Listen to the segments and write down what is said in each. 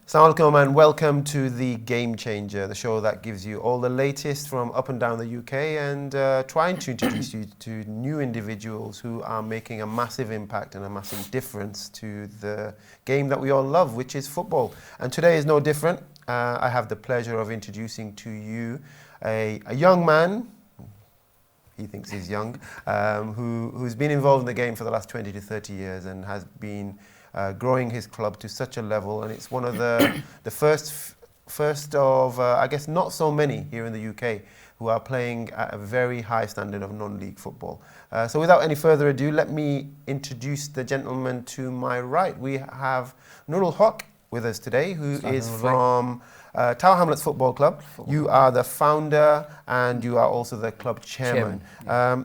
Assalamu alaikum and welcome to the Game Changer, the show that gives you all the latest from up and down the UK and trying to introduce you to new individuals who are making a massive impact and a massive difference to the game that we all love, which is football. And today is no different. I have the pleasure of introducing to you a young man, he thinks he's young, who's been involved in the game for the last 20 to 30 years and has been growing his club to such a level, and it's one of the first of I guess not so many here in the UK who are playing at a very high standard of non-league football. So without any further ado, let me introduce the gentleman to my right. We have NURUL HOQUE with us today, who is from Tower Hamlets Football Club. You are the founder and you are also the club chairman.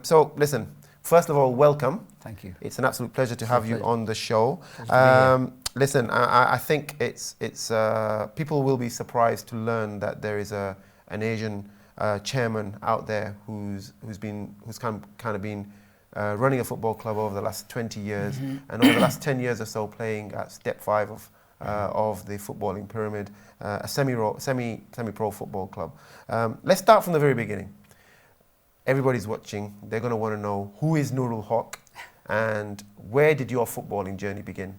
So listen, first of all, welcome. Thank you. It's an absolute pleasure to have you on the show. Listen, I think it's people will be surprised to learn that there is an Asian chairman out there who's kind of been running a football club over the last 20 years and over the last 10 years or so playing at step 5 of the footballing pyramid, a semi-pro football club. Let's start from the very beginning. Everybody's watching. They're going to want to know, who is NURUL HOQUE and where did your footballing journey begin?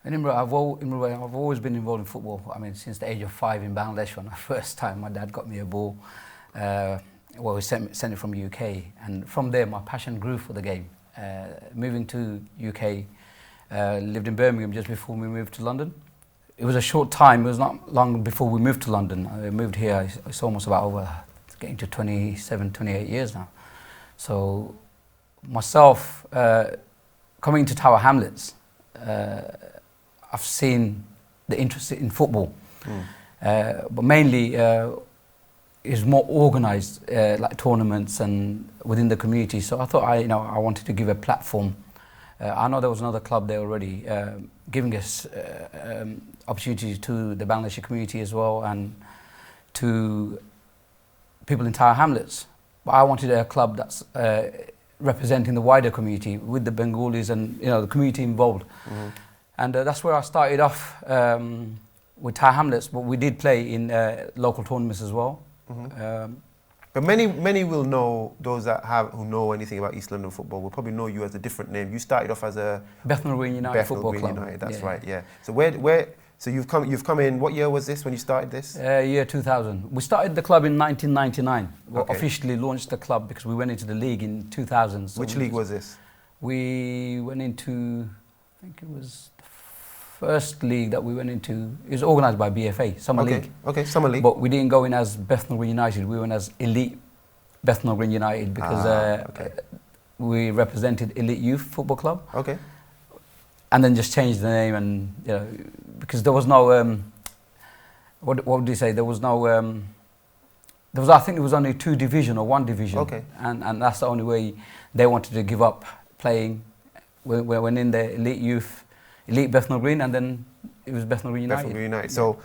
In Imra, I've always been involved in football. I mean, since the age of 5 in Bangladesh, when the first time my dad got me a ball. Well, he sent it from the UK, and from there my passion grew for the game. Moving to UK, lived in Birmingham just before we moved to London. It was a short time. It was not long before we moved to London. I moved here. It's almost about over getting to 27, 28 years now. So myself, coming to Tower Hamlets, I've seen the interest in football, but mainly is more organised, like tournaments and within the community. So I thought I wanted to give a platform. I know there was another club there already, giving us opportunities to the Bangladeshi community as well and to people in Tower Hamlets. But I wanted a club that's representing the wider community with the Bengalis and the community involved. And that's where I started off with Tower Hamlets, but we did play in local tournaments as well. But many will know, those who know anything about East London football will probably know you as a different name. You started off as a Bethnal Green United Football Club. United, that's right, yeah. So so you've come in, what year was this when you started this? Year 2000. We started the club in 1999. We officially launched the club because we went into the league in 2000. So which league was this? We went into, I think it was the first league that we went into. It was organised by BFA, Summer League. Okay, Summer League. But we didn't go in as Bethnal Green United. We went as Elite Bethnal Green United because we represented Elite Youth Football Club. Okay. And then just changed the name, and because there was no what would you say? There was no I think it was only 2 division or 1 division. Okay. And that's the only way they wanted to give up playing. We went in the Elite Youth, Elite Bethnal Green, and then it was Bethnal Green United. Bethnal Green United. So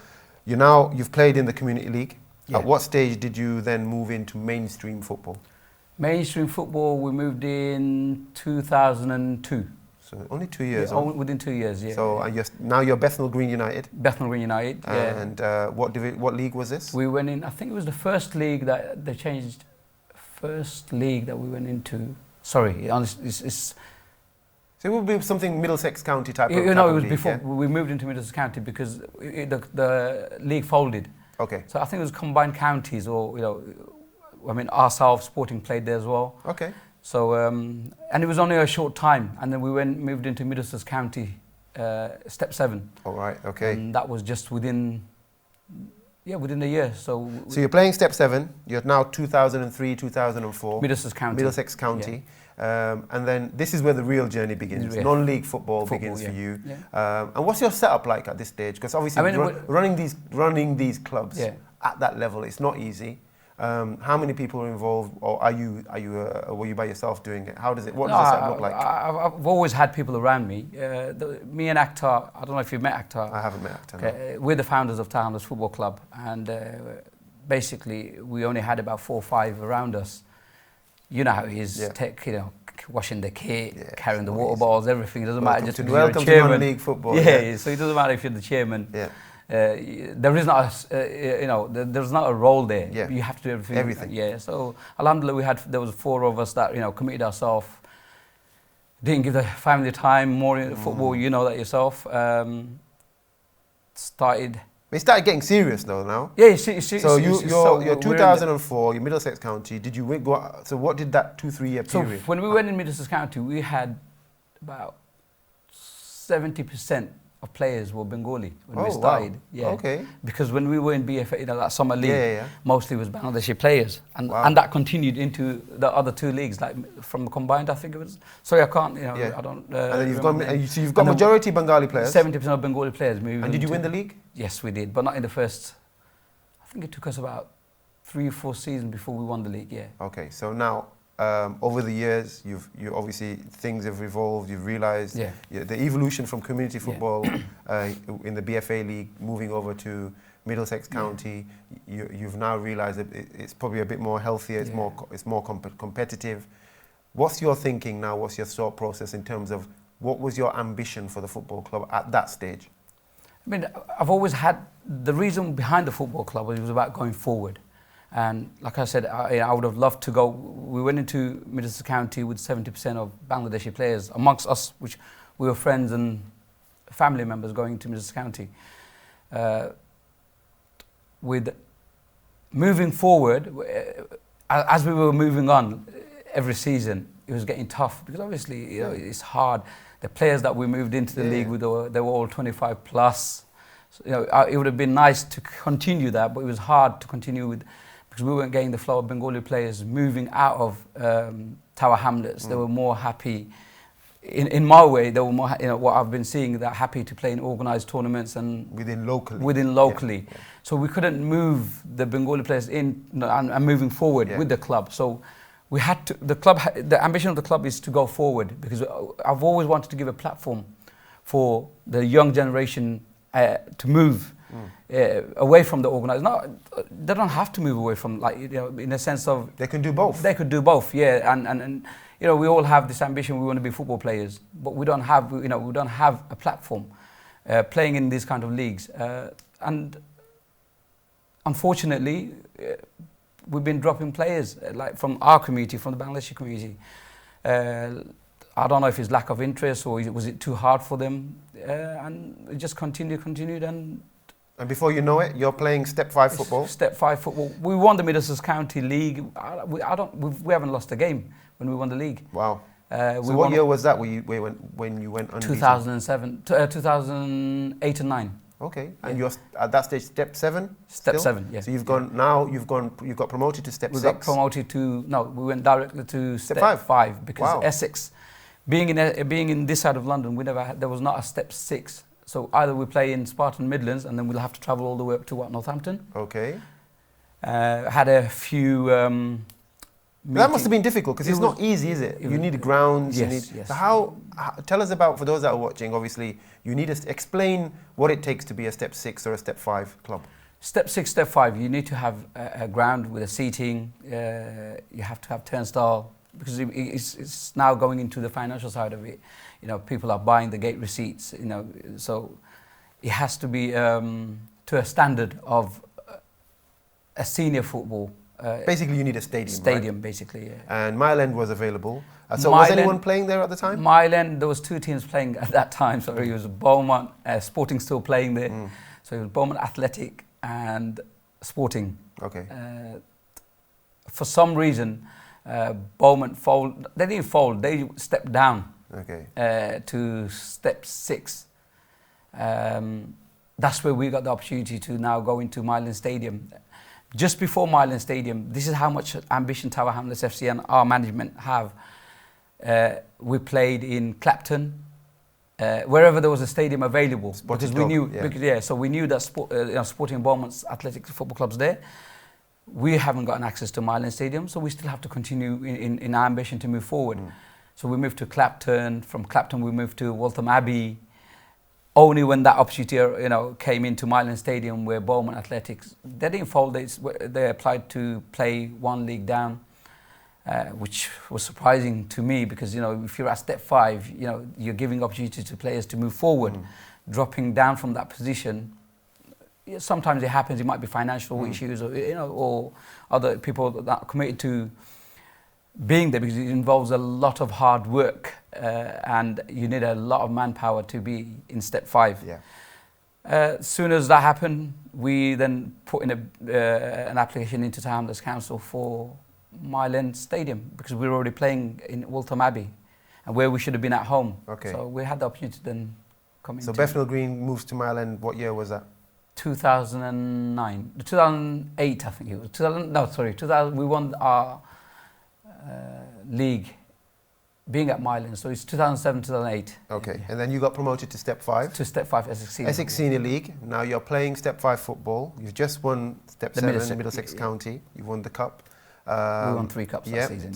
you've played in the Community League. Yeah. At what stage did you then move into mainstream football? Mainstream football, we moved in 2002. So only 2 years. Yeah, within 2 years, yeah. So now you're Bethnal Green United. Bethnal Green United, yeah. And what league was this? We went in. I think it was the first league that they changed. First league that we went into. Sorry, it's so it would be something Middlesex County type of it was league, before we moved into Middlesex County because the league folded. Okay. So I think it was combined counties, or I mean ourselves, Sporting played there as well. Okay. So and it was only a short time, and then we moved into Middlesex County, step 7. All right. Okay. And that was just within a year. So you're playing step 7. You're now 2003, 2004. Middlesex County. Middlesex County. Yeah. And then this is where the real journey begins. Non-league football begins for you. Yeah. And what's your setup like at this stage? Because obviously running these clubs at that level, it's not easy. How many people are involved, or were you by yourself doing it? What does the setup look like? I've always had people around me. Me and Akhtar, I don't know if you've met Akhtar. I haven't met Akhtar. Okay. No. We're the founders of Tower Hamlets Football Club, and basically we only had about 4 or 5 around us. You know how it is, washing the kit, carrying the water bottles, everything. It doesn't matter just if you're a chairman. Welcome to non-league football. Yeah, so it doesn't matter if you're the chairman. Yeah. there is not a, there's not a role there. Yeah. You have to do everything. Everything. Yeah. So alhamdulillah, there was 4 of us that committed ourselves. Didn't give the family time, more in football. You know that yourself. Started. It started getting serious though now. Yeah, so you're 2004, you're Middlesex County. Did you go? So what did that 2-3 year period? So when we went in Middlesex County, we had about 70% of players were Bengali when we started. Wow. Yeah. Okay. Because when we were in BFA, that summer league, mostly was Bangladeshi players, and that continued into the other 2 leagues, like from the combined, I think it was. Sorry, I can't. I don't. And then you've got majority Bengali players. 70% of Bengali players moved. And did you win the league? Yes, we did, but not in the first. I think it took us about 3 or 4 seasons before we won the league. Yeah. Okay, so now. Over the years, you obviously things have evolved. You've realised the evolution from community football in the BFA league, moving over to Middlesex County. You've now realised that it's probably a bit more healthier. It's more competitive. What's your thinking now? What's your thought process in terms of what was your ambition for the football club at that stage? I mean, I've always had the reason behind the football club was about going forward. And like I said, I would have loved to go. We went into Middlesex County with 70% of Bangladeshi players amongst us, which we were friends and family members going to Middlesex County. With moving forward, as we were moving on every season, it was getting tough because obviously it's hard. The players that we moved into the league with, they were all 25 plus. So, it would have been nice to continue that, but it was hard to continue with. Because we weren't getting the flow of Bengali players moving out of Tower Hamlets. They were more happy, in my way, they were more, what I've been seeing, they're happy to play in organised tournaments and within locally. Yeah. So we couldn't move the Bengali players in and moving forward with the club. So we had to, the ambition of the club is to go forward because I've always wanted to give a platform for the young generation to move. Away from the organised. No, they don't have to move away from, in a sense of they can do both. They could do both, yeah. And we all have this ambition. We want to be football players, but we don't have a platform playing in these kind of leagues. And unfortunately, we've been dropping players like from our community, from the Bangladeshi community. I don't know if it's lack of interest or was it too hard for them, and it just continued and before you know it, you're playing Step 5 football. Step 5 football. We won the Middlesex County League. We haven't lost a game when we won the league. Wow. So what year was that when you went undefeated? 2007, 2008 and 9. Okay. And you're at that stage Step 7? Step 7, yeah. So you've got promoted to Step 6. We got promoted to we went directly to Step 5 because Essex, being in this side of London, there was not a Step 6. So either we play in Spartan Midlands and then we'll have to travel all the way up to Northampton. Okay. Had a few that must have been difficult because it's not easy, is it? You need grounds. Yes. So how, tell us about, for those that are watching, obviously, you need to explain what it takes to be a Step 6 or a Step 5 club. Step 6, Step 5, you need to have a ground with a seating. You have to have turnstile because it's now going into the financial side of it. People are buying the gate receipts, so it has to be to a standard of a senior football. Basically, you need a stadium. Stadium, right? Basically, yeah. And Mile End was available. So was anyone playing there at the time? Mile End, there was 2 teams playing at that time. So it was Beaumont, Sporting still playing there. So it was Beaumont Athletic and Sporting. Okay. For some reason, Beaumont fold. They didn't fold. They stepped down. Okay. To Step 6. That's where we got the opportunity to now go into Mile End Stadium. Just before Mile End Stadium, this is how much ambition Tower Hamlets FC and our management have. We played in Clapton, wherever there was a stadium available, because we knew, so we knew that Sporting Beaumont's athletic football clubs there. We haven't gotten access to Mile End Stadium, so we still have to continue in our ambition to move forward. So we moved to Clapton. From Clapton, we moved to Waltham Abbey. Only when that opportunity, came into Mile End Stadium, where Beaumont Athletics, they didn't fold. They applied to play 1 league down, which was surprising to me because if you're at Step 5, you're giving opportunity to players to move forward. Dropping down from that position sometimes it happens. It might be financial issues, or or other people that are committed to being there, because it involves a lot of hard work, and you need a lot of manpower to be in step 5. Yeah. As soon as that happened, we then put in an application into Tower Hamlets Council for Mile End Stadium, because we were already playing in Waltham Abbey, and where we should have been at home. Okay. So we had the opportunity to then come So into Bethnal Green moves to Mile End. What year was that? 2009, 2008, I think it was. 2000. We won our league being at Mile End, so it's 2007, 2008. Okay, and then you got promoted to Step 5. To Step 5 Essex Senior. Essex Senior League. Now you're playing Step 5 football. You've just won Step 7, Middlesex County. You've won the cup. We won 3 cups that season.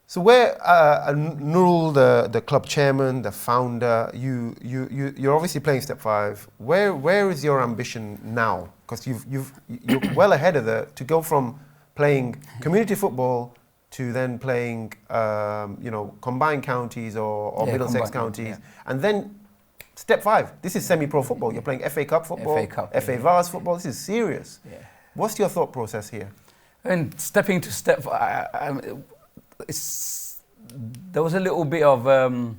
So where NURUL, the club chairman, the founder, you're obviously playing Step 5. Where is your ambition now? Because you're well ahead of to go from playing community football to then playing, combined counties or Middlesex counties, and then Step 5. This is semi-pro football. You're playing FA Cup football, FA Vars football. This is serious. Yeah. What's your thought process here? And stepping to Step 5, there was a little bit of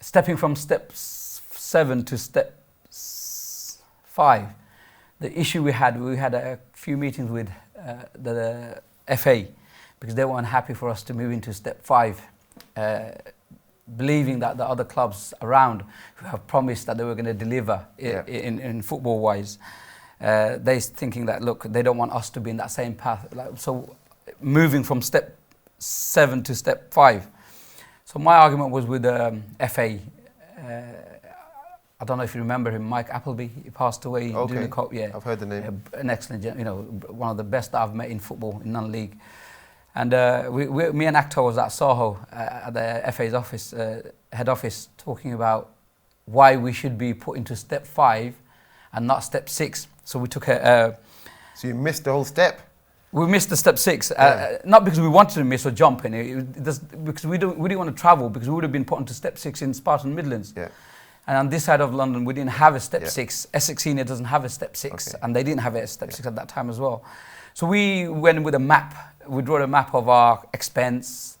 stepping from Step 7 to Step 5. The issue we had a few meetings with the FA, because they weren't happy for us to move into Step 5, believing that the other clubs around who have promised that they were going to deliver in football-wise, they're thinking that, look, they don't want us to be in that same path. So moving from Step 7 to Step 5. So my argument was with the FA. I don't know if you remember him, Mike Appleby. He passed away during the cup. Yeah, I've heard the name. An excellent, one of the best that I've met in football in non-league. And me and Actor was at Soho at the FA's office, head office, talking about why we should be put into Step 5 and not Step 6. So we took So you missed the whole step. We missed the Step 6, not because we wanted to miss or jump in, because we didn't want to travel, because we would have been put into Step 6 in Spartan Midlands. Yeah. And on this side of London, we didn't have a Step 6. Essex Senior doesn't have a Step 6, and they didn't have a Step 6 at that time as well. So we went with a map. We drew a map of our expense,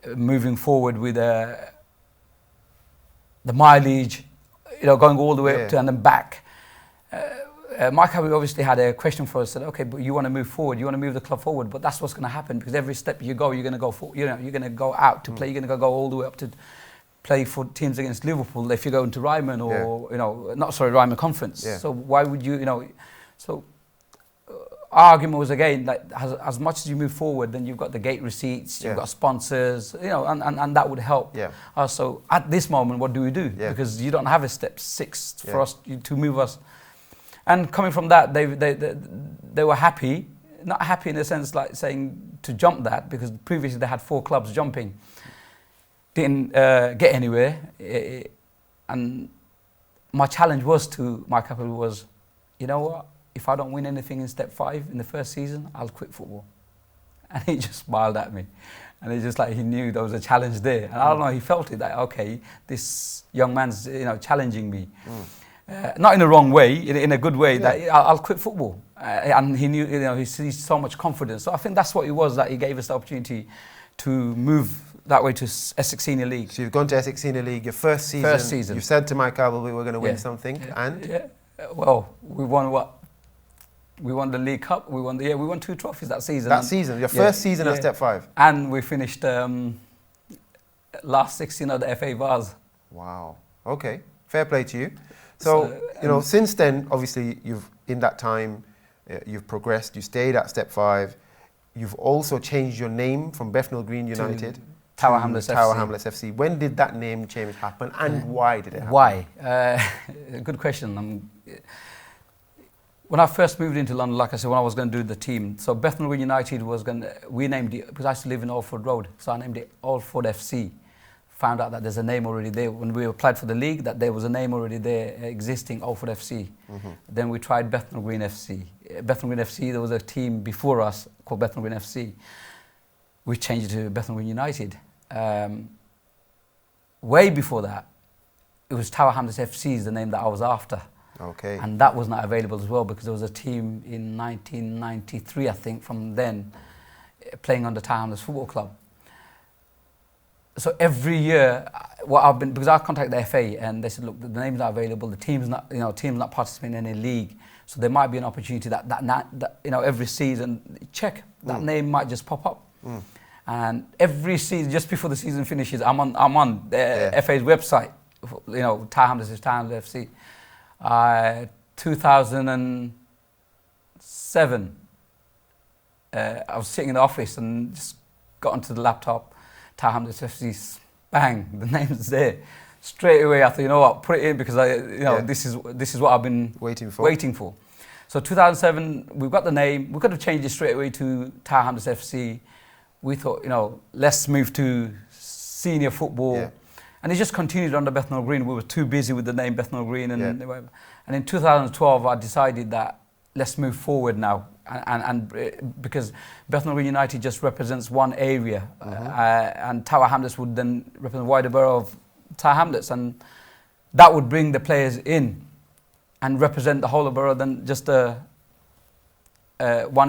moving forward with the mileage, going all the way up to and then back. Mike obviously had a question for us. Said, okay, but you want to move forward, you want to move the club forward, but that's what's going to happen, because every step you go, you're going to go forward. You're going to go out to play. You're going to go all the way up to play for teams against Liverpool if you go into Ryman or Ryman Conference. Yeah. So why would you So our argument was, again, like, as much as you move forward, then you've got the gate receipts, you've got sponsors, and that would help. Yeah. So at this moment, what do we do? Yeah. Because you don't have a Step 6 for us to move us. And coming from that, they were happy, not happy in the sense like saying to jump that, because previously they had 4 clubs jumping, didn't get anywhere. And my challenge was to my couple was, you know what? If I don't win anything in Step 5 in the first season, I'll quit football. And he just smiled at me. And it's just like he knew there was a challenge there. And I don't know, he felt it, that, okay, this young man's challenging me. Not in the wrong way, in a good way, that I'll quit football. And he knew, he sees so much confidence. So I think that's what it was, that he gave us the opportunity to move that way to Essex Senior League. So you've gone to Essex Senior League, your first season. You said to Mike Appleby, we're going to win something, and? Yeah. Well, we won what? We won the League Cup. We won 2 trophies that season. Your first season at Step 5. And we finished last 16 of the FA Vars. Wow. Okay. Fair play to you. So since then, obviously, in that time, you've progressed. You stayed at Step 5. You've also changed your name from Bethnal Green United to Tower Hamlets FC. When did that name change happen, and why did it happen? Why? Good question. When I first moved into London, like I said, when I was going to do the team, so Bethnal Green United we named it, because I used to live in Alford Road, so I named it Alford FC. Found out that there's a name already there. When we applied for the league, that there was a name already there existing, Alford FC. Then we tried Bethnal Green FC. Bethnal Green FC, there was a team before us called Bethnal Green FC. We changed it to Bethnal Green United. Way before that, it was Tower Hamlets FC is the name that I was after. Okay. And that was not available as well because there was a team in 1993, I think, from then, playing under Tower Hamlets Football Club. So every year, because I contacted the FA and they said, look, the name's not available, the team's not, team's not participating in any league, so there might be an opportunity that every season, check, that name might just pop up. And every season, just before the season finishes, I'm on the FA's website, Tower Hamlets is Tower Hamlets FC. 2007, I was sitting in the office and just got onto the laptop, Tower Hamlets FC, bang, the name's there. Straight away, I thought, you know what, put it in because this is what I've been waiting for. So 2007, we've got the name. We could have changed it straight away to Tower Hamlets FC. We thought, let's move to senior football. Yeah. And it just continued under Bethnal Green. We were too busy with the name Bethnal Green. And in 2012, I decided that let's move forward now. And because Bethnal Green United just represents one area. And Tower Hamlets would then represent the wider borough of Tower Hamlets. And that would bring the players in and represent the whole of borough than just one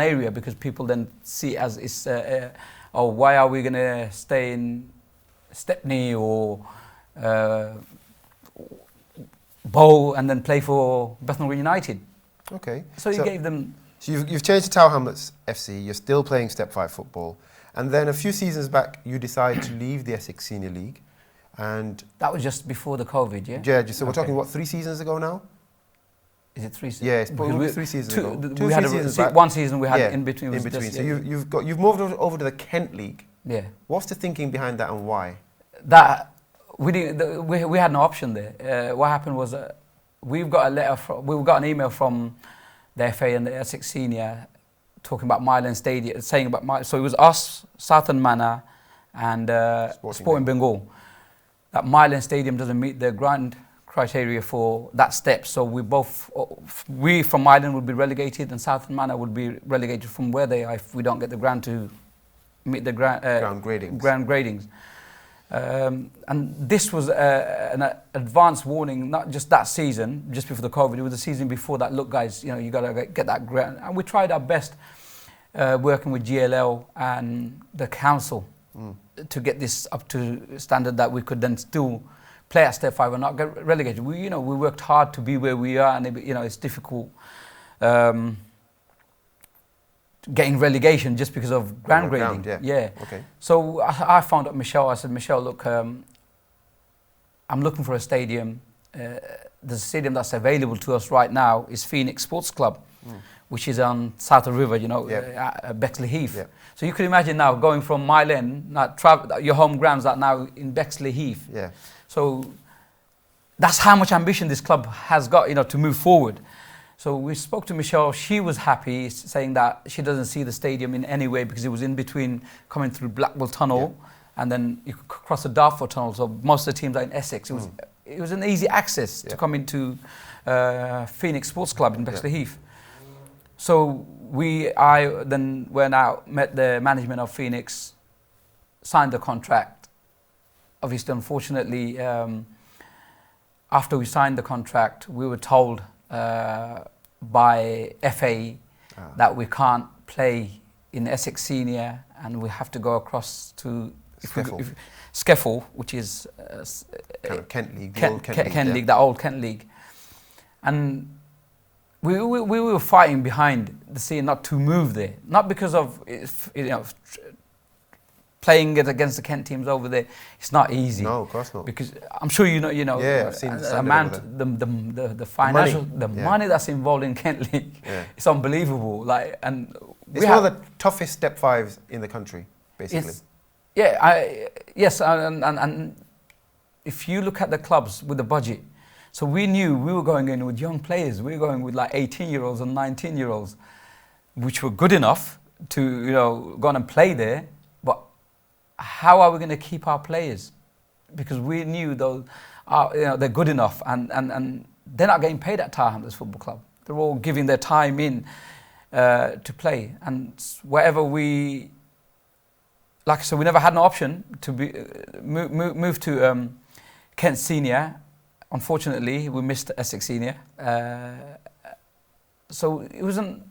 area, because people then see it as it's, why are we going to stay in Stepney or Bow and then play for Bethnal Green United? Okay. So you gave them... So you've changed to Tower Hamlets FC, you're still playing Step 5 football, and then a few seasons back you decided to leave the Essex Senior League, and... That was just before the COVID, yeah? Yeah, so we're talking, what, 3 seasons ago now? Is it 3 seasons? Yeah, it's probably 3 seasons ago. We had one season we had in between. In between. So you've moved over to the Kent League. Yeah. What's the thinking behind that and why? That we had no option there. What happened was we got an email from the FA and the Essex Senior talking about Myland Stadium, saying about so it was us, Southend Manor, and Sporting Bengal. That Myland Stadium doesn't meet the grant criteria for that step, so we from Myland would be relegated and Southend Manor would be relegated from where they are if we don't get the grant to meet the ground gradings. And this was an advance warning, not just that season, just before the COVID, it was the season before that. Look guys, you got to get that grant. And we tried our best working with GLL and the council to get this up to standard that we could then still play at Step 5 and not get relegated. We worked hard to be where we are, and it's difficult getting relegation just because of ground grading. Okay. So I found out Michelle. I said, Michelle, look, I'm looking for a stadium. The stadium that's available to us right now is Phoenix Sports Club, which is on South of River, Bexley Heath. Yep. So you could imagine now going from Mile End, your home grounds are now in Bexley Heath. Yeah. So that's how much ambition this club has got, to move forward. So we spoke to Michelle. She was happy, saying that she doesn't see the stadium in any way because it was in between coming through Blackwell Tunnel and then you could cross the Dartford Tunnel. So most of the teams are in Essex. It was an easy access to come into Phoenix Sports Club in Bexley Heath. So I then went out, met the management of Phoenix, signed the contract. Obviously, unfortunately, after we signed the contract, we were told by FA that we can't play in Essex Senior and we have to go across to Skeffel, which is kind of Kent League, Kent League, the old Kent League. And we were fighting behind the scene not to move there, not because of playing it against the Kent teams over there. It's not easy. No, of course not. Because I'm sure yeah, I've seen the financial, money that's involved in Kent League. Yeah. It's unbelievable. And it's one of the toughest Step 5s in the country, basically. Yes, and if you look at the clubs with the budget, so we knew we were going in with young players. We were going with like 18-year-olds and 19-year-olds, which were good enough to go on and play there. But how are we going to keep our players? Because we knew those they're good enough, and they're not getting paid at Tower Hamlets Football Club. They're all giving their time in to play, and wherever like I said, we never had an option to move to Kent Senior, unfortunately, we missed Essex Senior. So it wasn't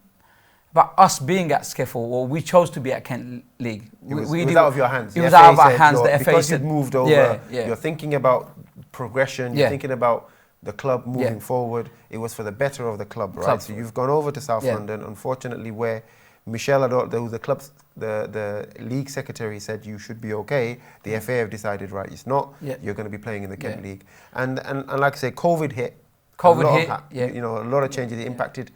about us being at Skiffle, or we chose to be at Kent League. It was out of your hands. It was out of our hands. The FA because said, you'd moved over, yeah. you're thinking about progression, you're thinking about the club moving forward. It was for the better of the club, right? So you've gone over to South London, unfortunately, where Michelle, the league secretary said you should be okay. The FA have decided, right, it's not. You're going to be playing in the Kent League. And like I say, COVID hit. You know, a lot of changes. It impacted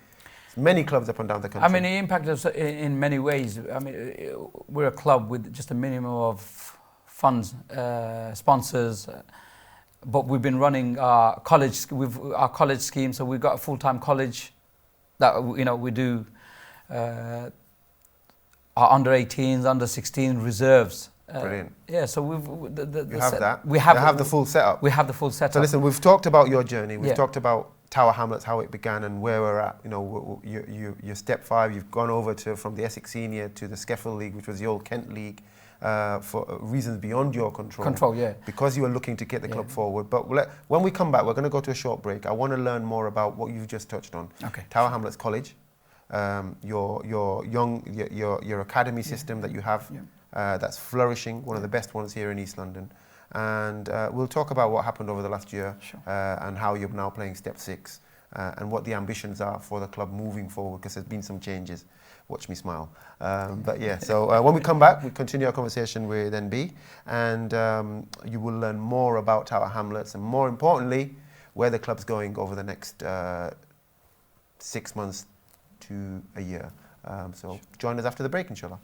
many clubs up and down the country. I mean, it impacted us in many ways. I mean, we're a club with just a minimum of funds, sponsors, but we've been running our college scheme. So we've got a full-time college that we do. Our under 18s, under 16 reserves. Brilliant. Yeah, so we have the full setup. We have the full setup. So listen, we've talked about your journey. We've talked about Tower Hamlets, how it began and where we're at. You know, you're step 5. You've gone over from the Essex Senior to the Skiffle League, which was the old Kent League, for reasons beyond your control. Because you were looking to get the club forward. But when we come back, we're going to go to a short break. I want to learn more about what you've just touched on. Okay. Tower Hamlets College, your academy system that you have, that's flourishing, one of the best ones here in East London. And we'll talk about what happened over the last year, and how you're now playing step 6, and what the ambitions are for the club moving forward, because there's been some changes. Watch me smile. But yeah, so when we come back, we continue our conversation with NB, and you will learn more about Tower Hamlets, and more importantly, where the club's going over the next 6 months to a year. So join us after the break, inshallah.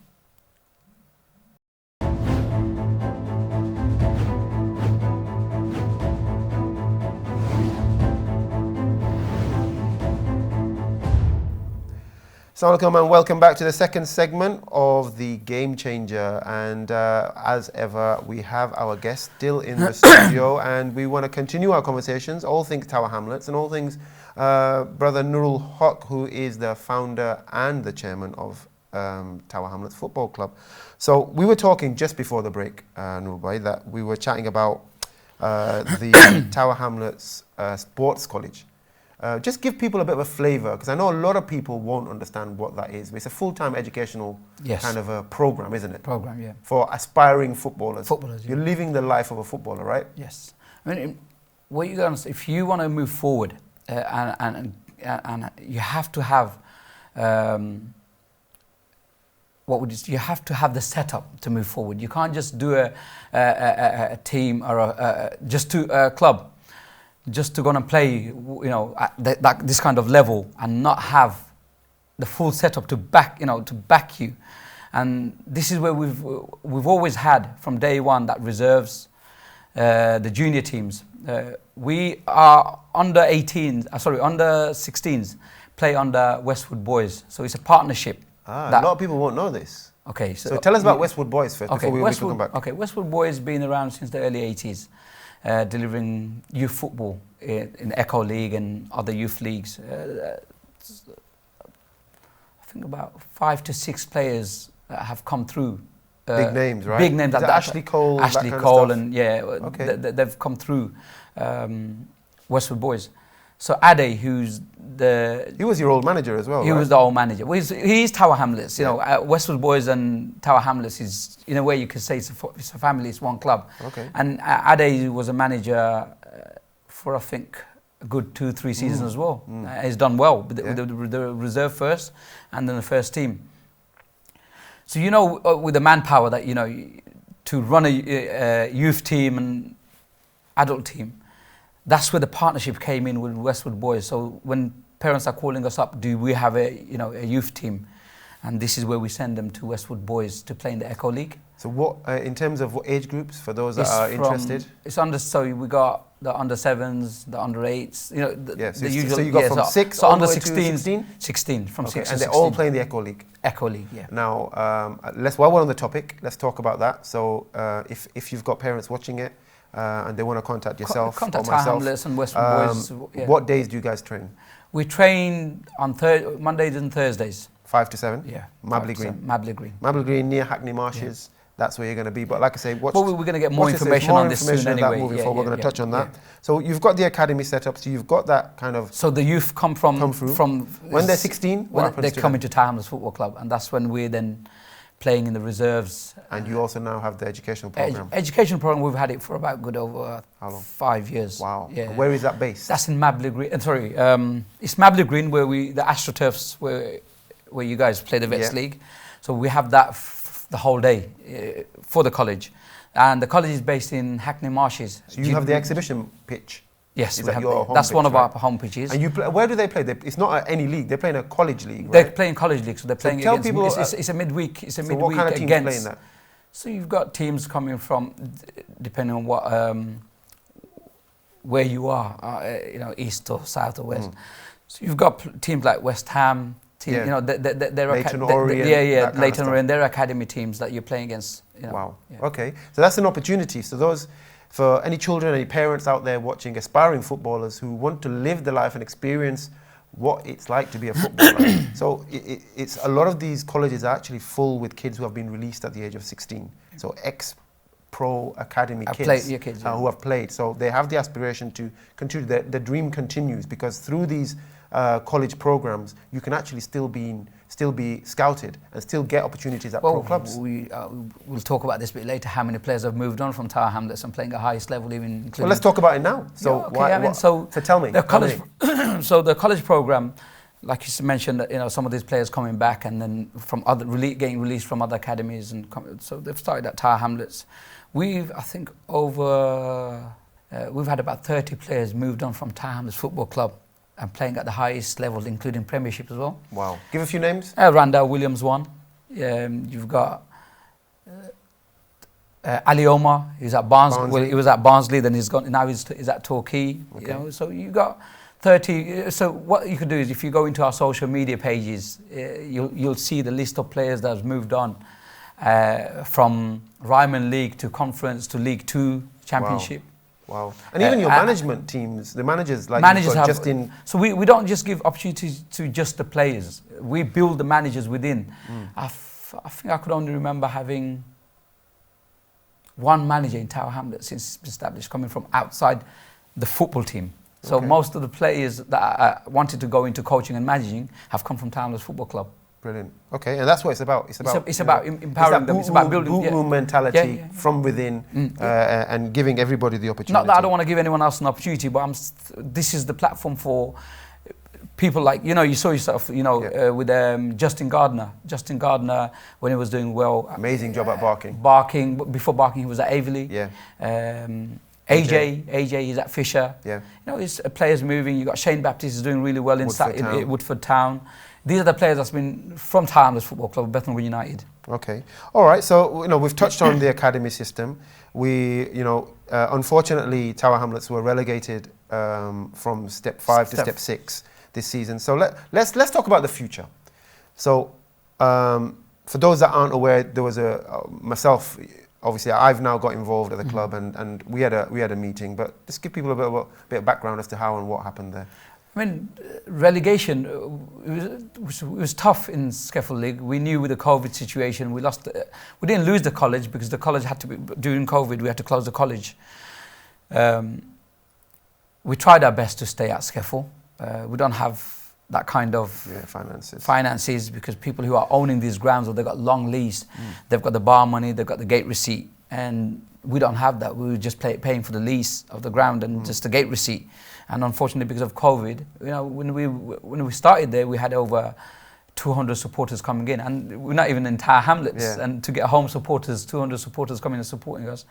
Assalamualaikum and welcome back to the second segment of the Game Changer, and as ever we have our guest still in the studio, and we want to continue our conversations, all things Tower Hamlets and all things brother NURUL HOQUE, who is the founder and the chairman of Tower Hamlets Football Club. So we were talking just before the break, NURUL Bhai, that we were chatting about the Tower Hamlets Sports College. Just give people a bit of a flavour, because I know a lot of people won't understand what that is. It's a full-time educational kind of a program, isn't it? Program, yeah. For aspiring footballers. You're living the life of a footballer, right? Yes. I mean, what you got, if you want to move forward, and you have to have you have to have the setup to move forward. You can't just do a team or just a club. Just to go and play, at this kind of level, and not have the full setup to back you, and this is where we've always had from day one that reserves, the junior teams. We are under 16s play under Westwood Boys, so it's a partnership. A lot of people won't know this. Okay, so tell us about Westwood Boys first, before we come back. Okay, Westwood Boys been around since the early 80s. Delivering youth football in Echo League and other youth leagues. I think about 5 to 6 players have come through. Big names, right? Big names. Ashley Cole, Ashley Cole, and they've come through Westwood Boys. So Ade, he was your old manager as well. He was the old manager. Well, he's Tower Hamlets. You know, Westwood Boys and Tower Hamlets is, in a way, you could say it's a family. It's one club. Okay. And Ade was a manager for, I think, a good 2-3 seasons as well. He's done well with the reserve first, and then the first team. So with the manpower that to run a youth team and adult team. That's where the partnership came in with Westwood Boys. So when parents are calling us up, do we have a youth team? And this is where we send them to Westwood Boys to play in the Echo League. So what, in terms of what age groups, for those that are interested? So we got the under 7s, the under 8s, the usual. So you got from 6 so all under the way 16, to 16? 16, from 6 to 16. And they're all playing the Echo League? Echo League, yeah. Now, while we're on the topic, let's talk about that. So if you've got parents watching it, and they want to contact yourself contact or myself, Hamlets and Westwood Boys. What days do you guys train? We train on Mondays and Thursdays. 5 to 7? Yeah. Mabley Green. Mabley Green. Mabley Green near Hackney Marshes. that's where you're going to be. But like I say, But we're going to get more information on this soon anyway. Moving forward, we're going to touch on that. So you've got the academy set up, so you've got that kind of... So the youth come through. When they're 16, what happens to them? They come into Tower Hamlets Football Club, and that's when we're then playing in the reserves. And you also now have the educational program. Education program, we've had it for about good over 5 years. Wow. Yeah. Where is that based? That's in Mabley Green. It's Mabley Green, where the AstroTurfs, where you guys play the Vets League. So we have that the whole day for the college. And the college is based in Hackney Marshes. So you have the exhibition pitch? Yes, that's one of our home pitches. And where do they play? It's not any league. They're playing a college league, right? They're playing college league, so they're playing tell against... people, it's a midweek. It's a midweek what kind of teams playing that? So you've got teams coming from, depending on what, where you are, east or south or west. So you've got teams like West Ham, they're Leyton Orient, Leyton Orient, they're academy teams that you're playing against. Wow. Yeah. Okay, so that's an opportunity. So for any children, any parents out there watching, aspiring footballers who want to live the life and experience what it's like to be a footballer. So it's a lot of these colleges are actually full with kids who have been released at the age of 16. So ex-pro academy kids who have played. So they have the aspiration to continue. The dream continues, because through these college programs, you can actually still be scouted and still get opportunities at pro clubs. We'll talk about this a bit later, how many players have moved on from Tower Hamlets and playing at highest level, even including... Well, let's talk about it now. So, so tell me. The college, so the college program, like you mentioned, some of these players coming back and then from getting released from other academies, and so they've started at Tower Hamlets. We've had about 30 players moved on from Tower Hamlets Football Club and playing at the highest level, including Premiership as well. Wow. Give a few names. Randall Williams one. You've got Ali Omar, he's at Barnsley. Well, he was at Barnsley, then now he's at Torquay. Okay. So you've got 30. So what you can do is, if you go into our social media pages, you'll see the list of players that have moved on from Ryman League to Conference to League 2 Championship. Wow. And even your management teams, the managers, like Justin... So we don't just give opportunities to just the players. We build the managers within. I think I could only remember having one manager in Tower Hamlets since it's been established, coming from outside the football team. So most of the players that wanted to go into coaching and managing have come from Tower Hamlets Football Club. Brilliant. Okay, and that's what it's about. It's about empowering them. It's about building boot room mentality from within, and giving everybody the opportunity. Not that I don't want to give anyone else an opportunity, but this is the platform for people like, you saw yourself, with Justin Gardner. Justin Gardner, when he was doing well. Amazing job at Barking. Before Barking, he was at Aveley. Yeah. AJ, he's at Fisher. Yeah. It's players moving. You got Shane Baptist is doing really well in Woodford Town. These are the players that's been from Tower Hamlets Football Club, Bethnal Green United. Okay. All right. So, we've touched on the academy system. Unfortunately, Tower Hamlets were relegated from step 5 to step 6 this season. So let's talk about the future. So, for those that aren't aware, there was myself. Obviously, I've now got involved at the club, and we had a meeting. But just give people a bit of background as to how and what happened there. I mean, relegation, it was tough in Scaffold League. We knew with the COVID situation, we didn't lose the college because the college had to be, during COVID, we had to close the college. We tried our best to stay at Scaffold. We don't have that kind of finances because people who are owning these grounds, or they've got long lease, they've got the bar money, they've got the gate receipt, and we don't have that. We were just paying for the lease of the ground and just the gate receipt. And unfortunately, because of COVID, when we started there, we had over 200 supporters coming in, and we're not even in Tower Hamlets. And to get home supporters, 200 supporters coming and supporting us,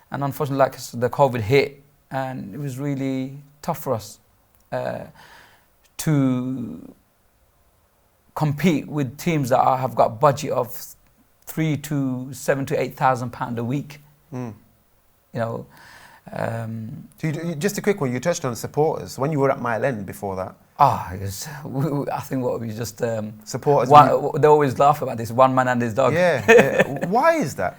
and unfortunately, like the COVID hit, and it was really tough for us to compete with teams that have got budget of £3,000 to £7,000 to £8,000 a week. Just a quick one, you touched on supporters. When you were at Mile End before that? I think we just... supporters? They always laugh about this, one man and his dog. Why is that?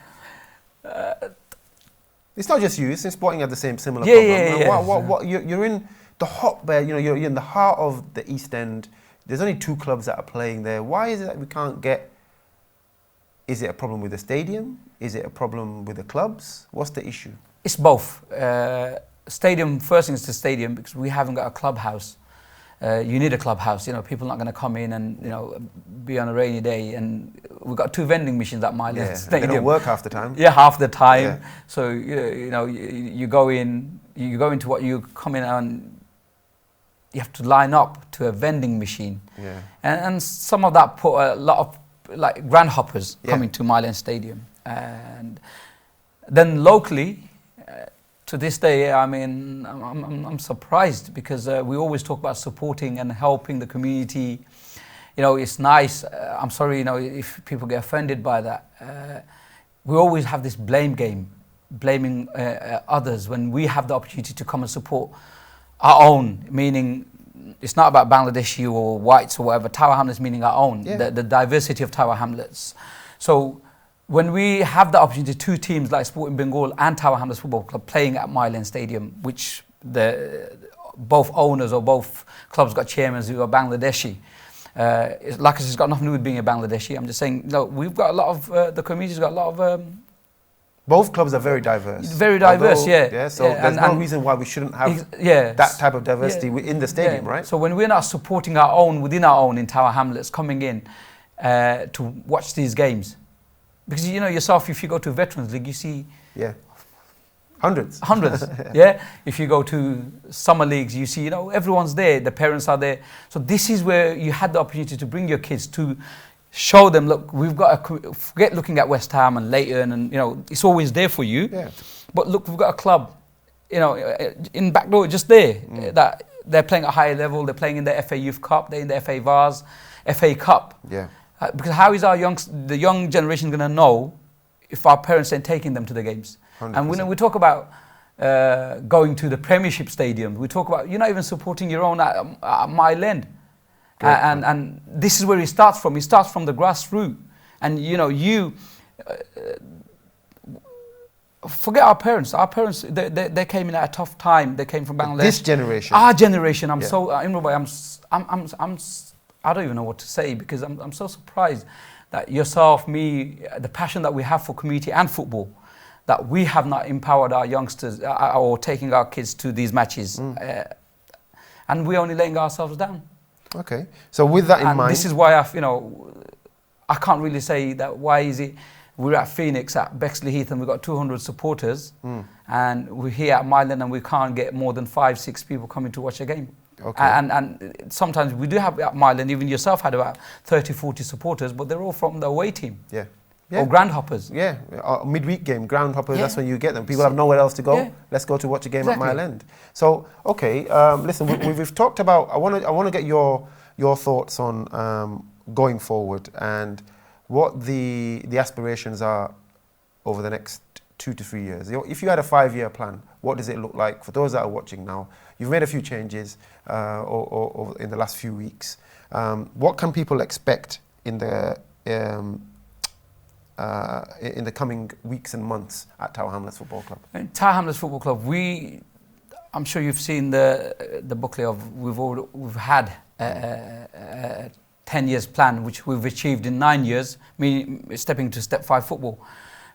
It's not just you, it's Sporting had the similar problem. You're in the hotbed, you're in the heart of the East End. There's only 2 clubs that are playing there. Why is it that we can't get Is it a problem with the stadium? Is it a problem with the clubs? What's the issue? It's both. Stadium, first thing is the stadium, because we haven't got a clubhouse. You need a clubhouse, you know, people are not going to come in and, you know, be on a rainy day. And we've got 2 vending machines at my stadium. They don't work half the time. Yeah, half the time. Yeah. So, you know, you go into what you come in and you have to line up to a vending machine. Yeah. And some of that put a lot of, like, grand hoppers coming to Mile End Stadium. And then locally, to this day, I mean, I'm surprised, because we always talk about supporting and helping the community. You know, it's nice. I'm sorry, you know, if people get offended by that. We always have this blame game, blaming others when we have the opportunity to come and support our own, meaning it's not about Bangladeshi or whites or whatever. Tower Hamlets meaning our own, the diversity of Tower Hamlets. So when we have the opportunity, 2 teams like Sporting Bengal and Tower Hamlets Football Club playing at Mile End Stadium, which both owners or both clubs got chairmen who are Bangladeshi. Like I said, it's got nothing to do with being a Bangladeshi. I'm just saying, no, we've got a lot of, the community's got a lot of... Both clubs are very diverse. Very diverse, So there's no reason why we shouldn't have that type of diversity in the stadium, right? So when we're not supporting our own, within our own in Tower Hamlets, coming in to watch these games, because you know yourself, if you go to Veterans League, you see hundreds. Yeah. If you go to summer leagues, you see, you know, everyone's there, the parents are there. So this is where you had the opportunity to bring your kids to show them, look, we've got forget looking at West Ham and Leighton, and you know, it's always there for you. Yeah. But look, we've got a club, you know, in backdoor, just there, that they're playing at a higher level. They're playing in the FA Youth Cup, they're in the FA Vars, FA Cup. Yeah. Because how is the young generation going to know if our parents ain't taking them to the games? 100%. And when we talk about going to the Premiership stadium, we talk about, you're not even supporting your own at Mile End. And this is where it starts from. It starts from the grassroots. And you know, forget our parents. Our parents, they came in at a tough time. They came from Bangladesh. This generation. Our generation. I don't even know what to say, because I'm so surprised that yourself, me, the passion that we have for community and football, that we have not empowered our youngsters or taking our kids to these matches. And we're only letting ourselves down. Okay. So with that in mind... this is why I can't really say that, why is it we're at Phoenix at Bexley Heath and we've got 200 supporters and we're here at Mile End and we can't get more than 5-6 people coming to watch a game. Okay. And sometimes we do have at Mile End, even yourself had about 30-40 supporters, but they're all from the away team. Yeah. Or ground hoppers. Yeah, midweek game, ground hoppers, that's when you get them. People have nowhere else to go. Yeah. Let's go to watch a game at Mile End. So, okay, listen, we've talked about, I want to get your thoughts on going forward and what the aspirations are over the next 2 to 3 years. If you had a 5-year plan, what does it look like? For those that are watching now, you've made a few changes or in the last few weeks. What can people expect in the coming weeks and months at Tower Hamlets Football Club? Tower Hamlets Football Club, I'm sure you've seen the booklet of we've had a 10 years plan, which we've achieved in 9 years, me stepping to step 5 football.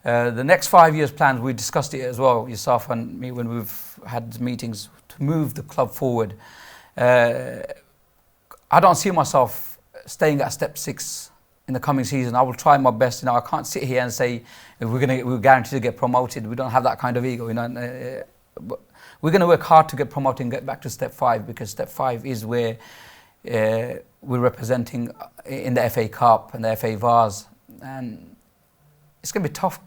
The next 5 years plans, we discussed it as well, yourself and me, when we've had meetings to move the club forward. I don't see myself staying at step 6 in the coming season. I will try my best. You know, I can't sit here and say we're guaranteed to get promoted. We don't have that kind of ego. You know, but we're going to work hard to get promoted and get back to step 5, because step 5 is where we're representing in the FA Cup and the FA Vars, and it's going to be tough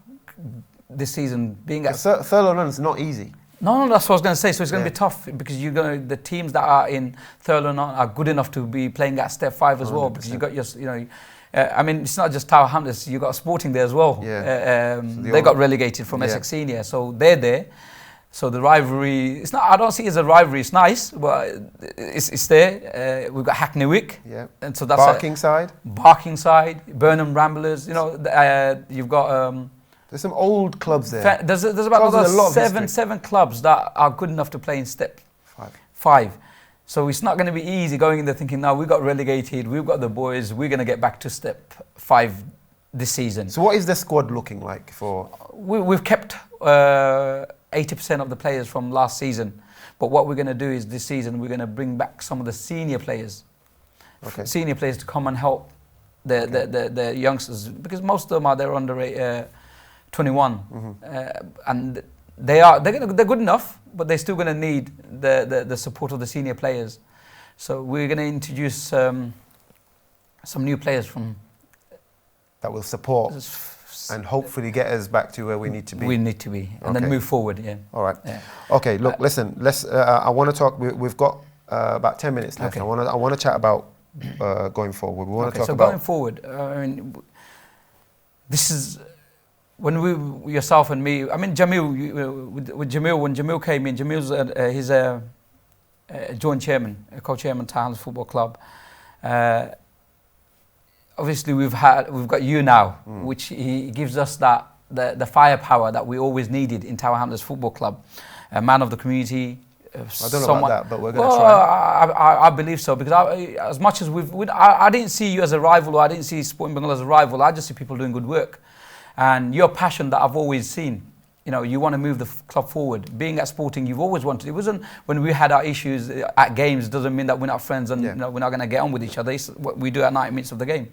this season. Being at Thurlow Nunn is not easy. No, that's what I was going to say. So it's going to be tough, because the teams that are in Thurlow Nunn are good enough to be playing at step 5 as 100%. Well, because you got your, I mean, it's not just Tower Hamlets. You got Sporting there as well. Yeah. They got relegated from Essex Senior, so they're there. So the rivalry, it's not. I don't see it as a rivalry. It's nice, but it's there. We've got HOQUE, and so that's Barkingside, Burnham Ramblers. You know, you've got. There's some old clubs there. There's about seven clubs that are good enough to play in step 5. So it's not going to be easy going in there thinking, no, we got relegated, we've got the boys, we're going to get back to step 5 this season. So what is the squad looking like for? We've kept 80% of the players from last season. But what we're going to do is this season, we're going to bring back some of the senior players. Okay. Senior players to come and help the youngsters, because most of them are they're under 21, and they're good enough, but they're still going to need the support of the senior players. So we're going to introduce some new players from that will support and hopefully get us back to where we need to be. We need to be, and then move forward. Yeah. All right. Yeah. Okay. Look, listen. Let's. I want to talk. We've got about 10 minutes left. Okay. I want to chat about going forward. We want to talk so about going forward. I mean, this is when yourself and me. I mean, Jamil, with Jamil, when Jamil came in, Jamil's he's a joint chairman, a co-chairman, Tower Hamlets Football Club. Obviously, we've got you now, which he gives us that the firepower that we always needed in Tower Hamlets Football Club. A man of the community. I don't know about that, but we're going to try. I believe so, because as much as I didn't see you as a rival, or I didn't see Sporting Bengal as a rival. I just see people doing good work, and your passion that I've always seen. You know, you want to move the club forward. Being at Sporting, you've always wanted. It wasn't when we had our issues at games. Doesn't mean that we're not friends and you know, we're not going to get on with each other. It's what we do at 90 minutes of the game.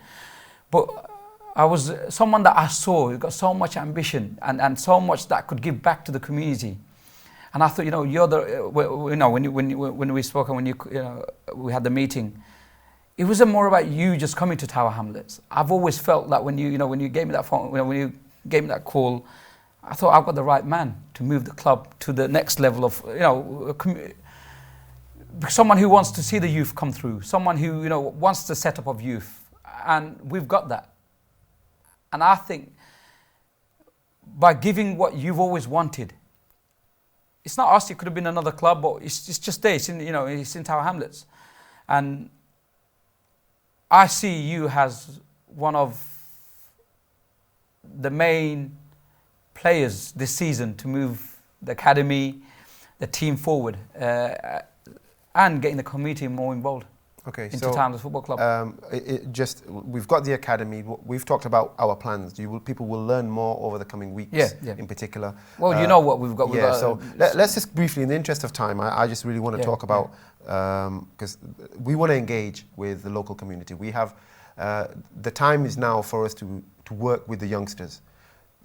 But I was someone that I saw who got so much ambition and so much that could give back to the community. And I thought, you know, you're the, you know, when we spoke and when we had the meeting, it wasn't more about you just coming to Tower Hamlets. I've always felt that when you gave me that phone, when you gave me that call, I thought I've got the right man to move the club to the next level of, you know, someone who wants to see the youth come through, someone who, you know, wants the setup of youth, and we've got that. And I think by giving what you've always wanted, it's not us, it could have been another club, but it's just there, it's in, you know, it's in Tower Hamlets. And I see you as one of the main players this season to move the academy, the team forward, and getting the community more involved. Okay, into so Tower Hamlets Football Club. We've got the academy. We've talked about our plans. People will learn more over the coming weeks. In particular. Well, you know what we've got. So let's just briefly, in the interest of time, I just really want to talk about because we want to engage with the local community. We have the time is now for us to work with the youngsters.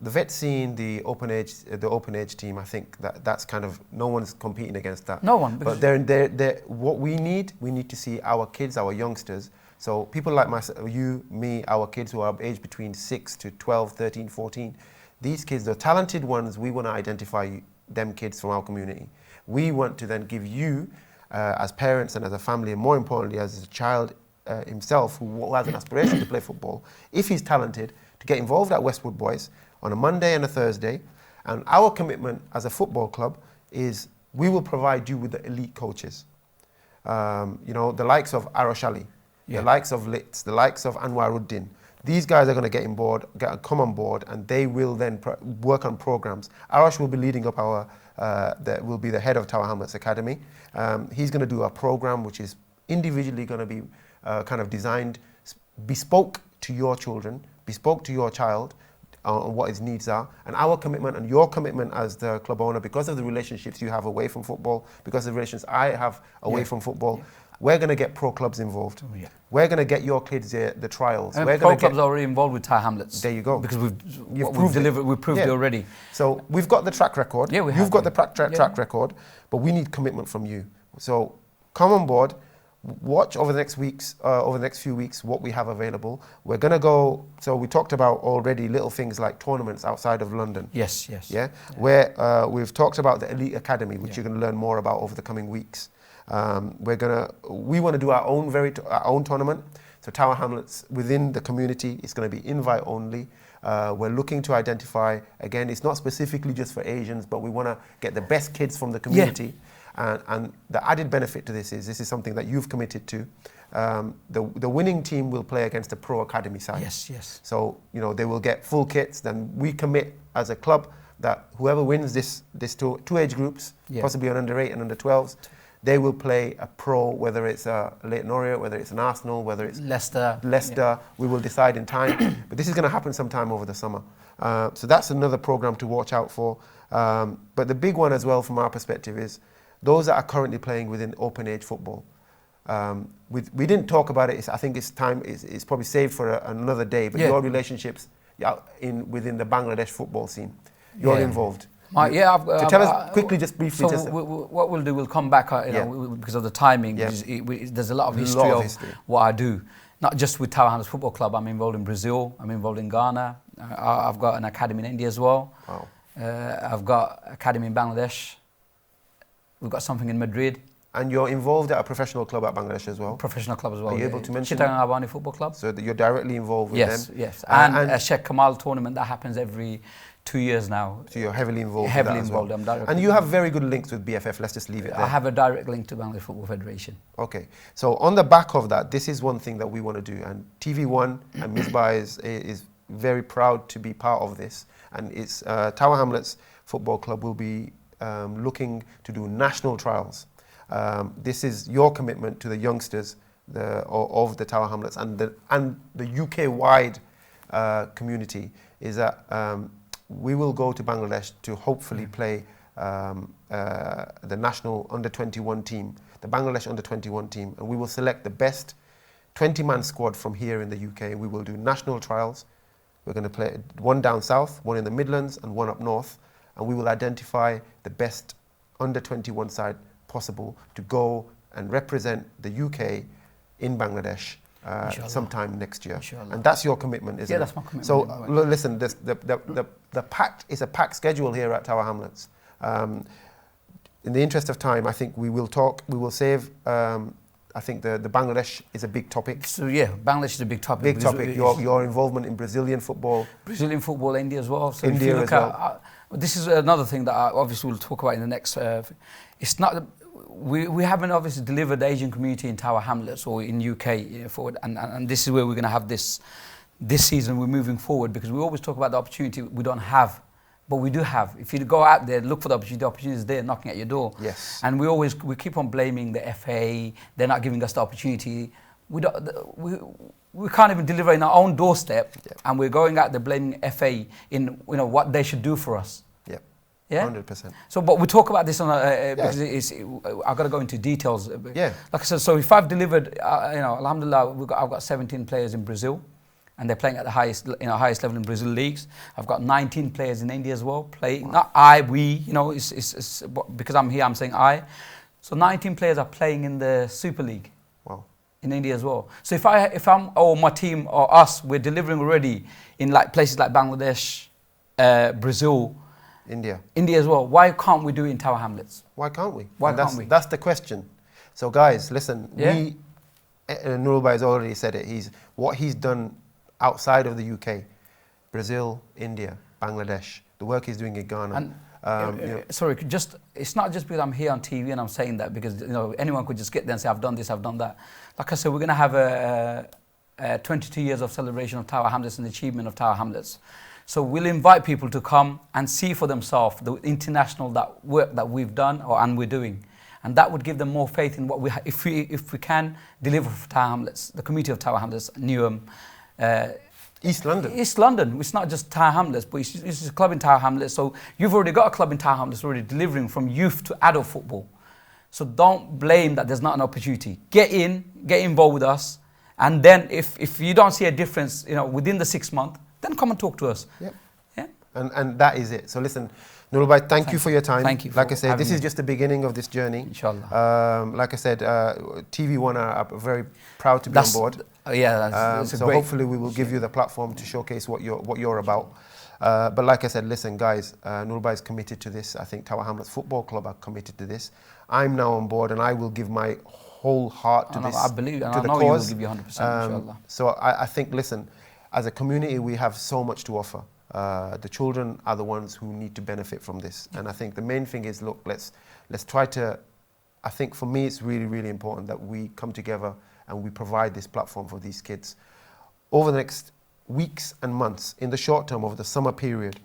The vet scene, the open age team. I think that's kind of no one's competing against that. No one. But they're what we need to see our kids, our youngsters. So people like myself, you, me, our kids who are aged between 6 to 12, 13, 14. These kids, the talented ones, we want to identify them kids from our community. We want to then give you, as parents and as a family, and more importantly, as a child himself who has an aspiration to play football, if he's talented, to get involved at Westwood Boys on a Monday and a Thursday. And our commitment as a football club is we will provide you with the elite coaches. You know, the likes of Arash Ali, the likes of Litz, the likes of Anwaruddin. These guys are going to come on board, and they will then work on programs. Arash will be leading up will be the head of Tower Hamlets Academy. He's going to do a program which is individually going to be kind of designed, bespoke to your children, bespoke to your child, on what his needs are. And our commitment and your commitment as the club owner, because of the relationships you have away from football, because of the relations I have away from football, we're going to get pro clubs involved. We're going to get your kids the trials. And we're pro clubs are already involved with Tower Hamlets. There you go. Because we've proved it already. So we've got the track record. Yeah, we have. You've got the track record, but we need commitment from you. So come on board. Watch over the next few weeks what we have available. We're going to go, so we talked about already little things like tournaments outside of London. Yes. Where we've talked about the Elite Academy, which you're going to learn more about over the coming weeks. We want to do our own tournament. So Tower Hamlets within the community is going to be invite only. We're looking to identify, again, it's not specifically just for Asians, but we want to get the best kids from the community. And the added benefit to this is something that you've committed to. The winning team will play against a pro academy side. Yes. So, you know, they will get full kits. Then we commit as a club that whoever wins this two age groups, possibly on under 8 and under 12s, they will play a pro, whether it's a Leyton Orient, whether it's an Arsenal, whether it's Leicester. Leicester. We will decide in time. But this is going to happen sometime over the summer. So that's another program to watch out for. But the big one as well from our perspective is those that are currently playing within open age football. We didn't talk about it. I think it's time. It's probably saved for another day. But your relationships within the Bangladesh football scene, you're involved. So tell us quickly, just briefly. So what we'll do, we'll come back, because of the timing. There's a lot of history of what I do. Not just with Tower Hamlets Football Club. I'm involved in Brazil. I'm involved in Ghana. I've got an academy in India as well. Wow. I've got academy in Bangladesh. We've got something in Madrid. And you're involved at a professional club at Bangladesh as well? Professional club as well. Are you able to mention Chittagong Albani Football Club. So that you're directly involved with them? Yes. And a Sheikh Kamal tournament that happens every 2 years now. So you're heavily involved Heavily with that involved. as well. I'm directly and you have very good links with BFF. Let's just leave it there. I have a direct link to Bangladesh Football Federation. Okay. So on the back of that, this is one thing that we want to do. And TV1 and Misbah is very proud to be part of this. And it's Tower Hamlets Football Club will be looking to do national trials. This is your commitment to the youngsters of the Tower Hamlets and the UK-wide community is that we will go to Bangladesh to hopefully play the national under-21 team, the Bangladesh under-21 team, and we will select the best 20-man squad from here in the UK. We will do national trials. We're going to play one down south, one in the Midlands, and one up north, and we will identify the best under-21 side possible to go and represent the UK in Bangladesh sometime next year. Inshallah. And that's your commitment, isn't it? Yeah, that's my commitment. So listen, it's a packed schedule here at Tower Hamlets. In the interest of time, I think we will save, I think the Bangladesh is a big topic. So Bangladesh is a big topic. Big topic, your involvement in Brazilian football. Brazilian football, India as well. So India if you look as well. This is another thing that I obviously we'll talk about in the next, it's not, we haven't obviously delivered the Asian community in Tower Hamlets or in UK forward, and this is where we're going to have this season. We're moving forward because we always talk about the opportunity we don't have, but we do have. If you go out there, look for the opportunity is there knocking at your door. Yes. And we keep on blaming the FA. They're not giving us the opportunity. We can't even deliver in our own doorstep, and we're going out there blaming FA in what they should do for us. Yeah, 100%. So, but we talk about this on because I've got to go into details. Yeah. Like I said, so if I've delivered, alhamdulillah, I've got 17 players in Brazil, and they're playing at the highest level in Brazil leagues. I've got 19 players in India as well, playing. Wow. Not we. It's because I'm here. I'm saying I. So 19 players are playing in the Super League. Wow. In India as well. So if I'm or my team or us, we're delivering already in like places like Bangladesh, Brazil. India as well. Why can't we do it in Tower Hamlets? Why can't we? Why can't we? That's the question. So guys, listen, NURUL has already said it. What he's done outside of the UK, Brazil, India, Bangladesh, the work he's doing in Ghana. And, sorry, it's not just because I'm here on TV and I'm saying that because anyone could just get there and say I've done this, I've done that. Like I said, we're going to have a 22 years of celebration of Tower Hamlets and the achievement of Tower Hamlets. So we'll invite people to come and see for themselves the international work that we've done and we're doing. And that would give them more faith in what if we can deliver for Tower Hamlets, the community of Tower Hamlets, Newham. East London. East London. It's not just Tower Hamlets, but it's a club in Tower Hamlets. So you've already got a club in Tower Hamlets already delivering from youth to adult football. So don't blame that there's not an opportunity. Get involved with us. And then if you don't see a difference, within the 6 months, then come and talk to us. Yep. Yeah. And that is it. So listen, NURUL, thank you for your time. Thank you. Like I said, this is just the beginning of this journey. Inshallah. Like I said, TV1 are very proud to be on board. That's so hopefully we will give you the platform to showcase what you're about. But like I said, listen, guys, NURUL is committed to this. I think Tower Hamlets Football Club are committed to this. I'm now on board, and I will give my whole heart to this. I believe, and to I the know cause. you will give you 100%. Inshallah. So I think, listen, as a community, we have so much to offer. The children are the ones who need to benefit from this. And I think the main thing is, look, let's try to, I think for me, it's really, really important that we come together and we provide this platform for these kids. Over the next weeks and months, in the short term, over the summer period,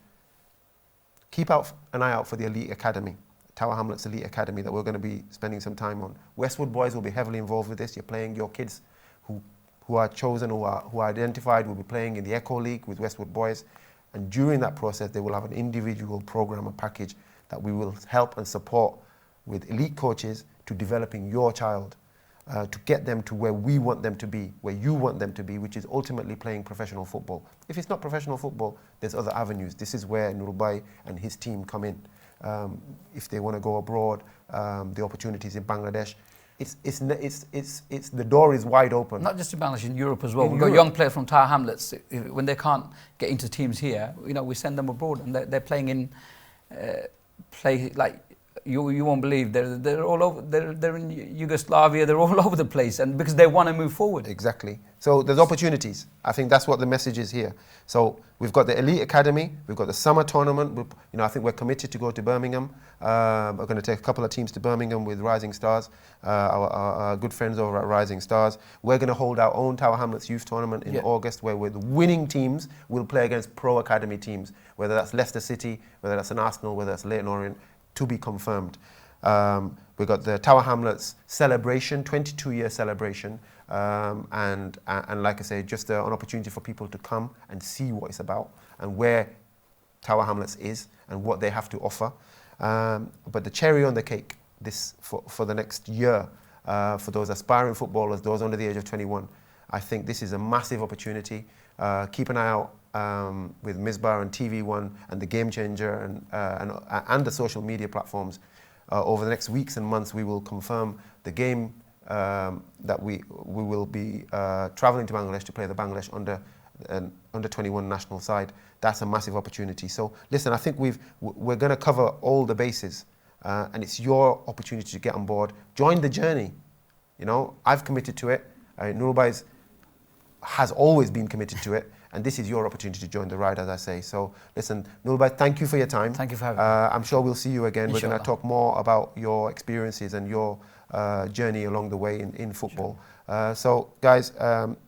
keep an eye out for the Elite Academy. Tower Hamlets Elite Academy that we're going to be spending some time on. Westwood boys will be heavily involved with this. You're playing your kids who are chosen, who are identified, will be playing in the Echo League with Westwood boys. And during that process, they will have an individual program, a package that we will help and support with elite coaches to developing your child, to get them to where we want them to be, where you want them to be, which is ultimately playing professional football. If it's not professional football, there's other avenues. This is where NURUL and his team come in. If they want to go abroad, the opportunities in Bangladesh, the door is wide open. Not just in Bangladesh, in Europe as well. We've got young players from Tower Hamlets. When they can't get into teams here, we send them abroad, and they're playing in like you won't believe. They're all over. They're in Yugoslavia. They're all over the place, and because they want to move forward. Exactly. So there's opportunities. I think that's what the message is here. So we've got the Elite Academy. We've got the summer tournament. I think we're committed to go to Birmingham. We're going to take a couple of teams to Birmingham with Rising Stars, our good friends over at Rising Stars. We're going to hold our own Tower Hamlets Youth Tournament in August, where the winning teams will play against pro academy teams, whether that's Leicester City, whether that's an Arsenal, whether that's Leyton Orient, to be confirmed. We've got the Tower Hamlets celebration, 22-year celebration, and like I say, just an opportunity for people to come and see what it's about and where Tower Hamlets is and what they have to offer. But the cherry on the cake for the next year, for those aspiring footballers, those under the age of 21, I think this is a massive opportunity. Keep an eye out with Misbah and TV1 and the Game Changer and the social media platforms. Over the next weeks and months, we will confirm the game that we will be traveling to Bangladesh to play the Bangladesh under 21 national side. That's a massive opportunity. So listen, I think we're going to cover all the bases, and it's your opportunity to get on board. Join the journey. I've committed to it. NURUL has always been committed to it, and this is your opportunity to join the ride, as I say. So listen, NURUL, thank you for your time. Thank you for having me. I'm sure we'll see you again. Inshallah. We're going to talk more about your experiences and your journey along the way in football. So guys,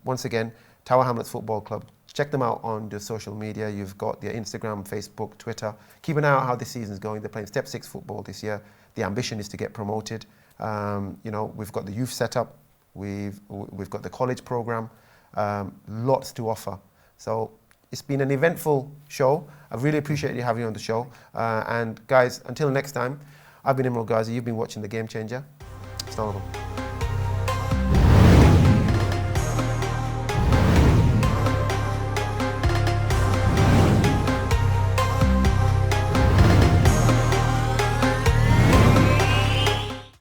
once again, Tower Hamlets Football Club, check them out on the social media. You've got their Instagram, Facebook, Twitter. Keep an eye out how this season's going. They're playing Step 6 football this year. The ambition is to get promoted. We've got the youth setup. We've got the college program. Lots to offer. So it's been an eventful show. I really appreciate you having me on the show. And guys, until next time, I've been Imran Ghazi. You've been watching The Game Changer. Assalamu alaikum.